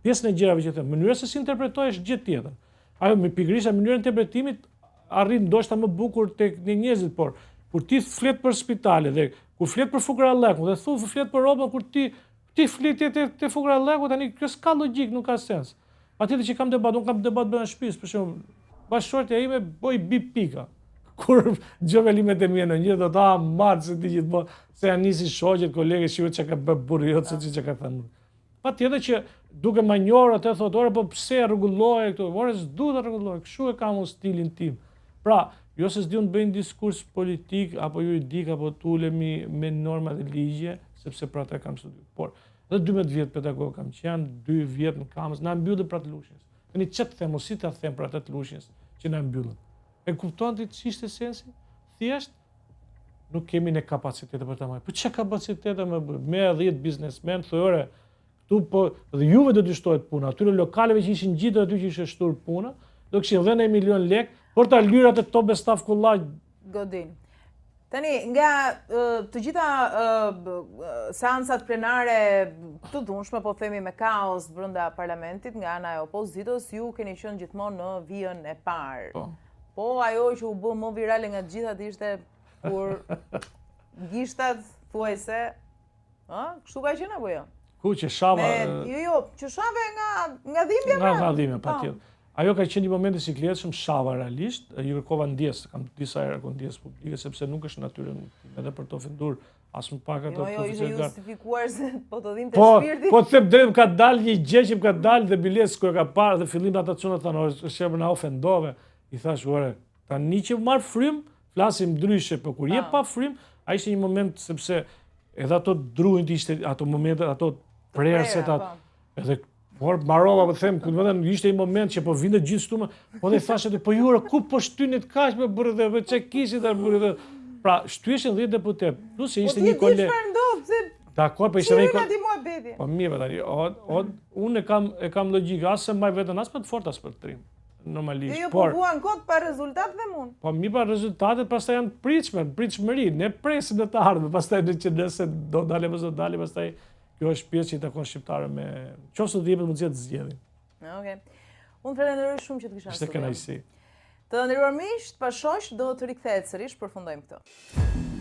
Pjesën e gjërave që them, mënyra se si interpretoj është gjë tjetër. Ajo me pikërisht mënyrën e interpretimit arrin ndoshta më bukur tek njerëzit, por kur ti flet për spitale dhe kur flet për fukarallëkun dhe thu flet për robën kur ti flet te fukarallëku tani kjo s'ka logjik, nuk ka sens. Patjetër që kam debat, unë kam debat brenda shtëpisë, për shembull, bashkëshortja ime boj bip pika. Kur gjovelimet e mia në një do ta marr se ti gjithmonë se janë nisi shoqet, kolegë, shihet çka ka bë burri jot se çka ka thënë. Patjetër që duke ma njohur atë thotë, ore po pse rregulloje këtu? Ore s'du të rregulloj, kështu e kam unë stilin tim. Pra, jo se s'di unë të bëj një diskurs politik apo juridik apo tulemi me norma dhe ligje, sepse pra ata kam studiuar. Por edhe 12 vjet pedagog kam qenë, 2 vjet në kamës, na mbyllën për atë lushjes. Tani ç'a të them, si ta them për atë lushjes që na mbyllën. E kupton ti ç'ishte sensi? Thjesht nuk kemi ne kapacitete për ta marrë. Po ç'a kapacitete me 10 biznesmen thojore tu po dhe juve do të shtohet puna, atyre lokaleve që ishin gjithë aty që ishte shtur puna, do kishin dhënë 1 milion lekë për ta lyer atë top staf kullaj. Godin. Tani, nga të gjitha seansat plenare të dhunshme, po themi me kaos brenda parlamentit nga ana e opozitës, ju keni qenë gjithmonë në vijën e parë. Po ajo që u bë më virale nga të gjithat ishte kur gishtat thuajse, kështu ka qenë apo jo? Ku që shava... Jo, që shave nga dhimbja pra. Nga dhimbja, patjetër. Ajo ka qenë një moment i sikletshëm, shava realisht, ju kërkova ndjesë, kam disa herë ndjesë publike, sepse nuk është natyrën edhe për të ofenduar as më pak ato Jo, ishte justifikuar se po të dhinte shpirti. Po të them drejt, ka dalë një gjë që më ka dalë dhe biles kur e ka parë dhe fillim ata çuna thanë, është na ofendove. I thash, ore, tani që marr frym, flasim ndryshe, por kur je pa frym, ai ishte një moment sepse edhe ato druajt ishte ato momente, ato prerëset atë. Edhe por mbarova po them, ku vetëm ishte një moment që po vinte gjithë shtumë, po dhe thashë po jure ku po shtynit kaq me burrë dhe çe kishit atë burrë. Pra, shtyeshin 10 deputet. Plus se ishte një koleg. Po ti çfarë ndodh se dakor, po ishte një koleg. Po mirë tani, unë e kam logjik, as se mbaj veten as për të fortë as për të trim. Normalisht. Jo, po vuan kot pa rezultat dhe mund. Po mi pa rezultatet, pastaj janë pritshmëri, ne presim të ardhmen, pastaj nëse do dalë apo do dalë, pastaj kjo është pjesë që i takon shqiptarëve me qoftë të jepet mundësia të zgjedhin. Okej. Unë falenderoj shumë që të kisha studio. Ishte kënaqësi. Të nderuar miq, pa shoq do të rikthehet sërish, përfundojmë këtë.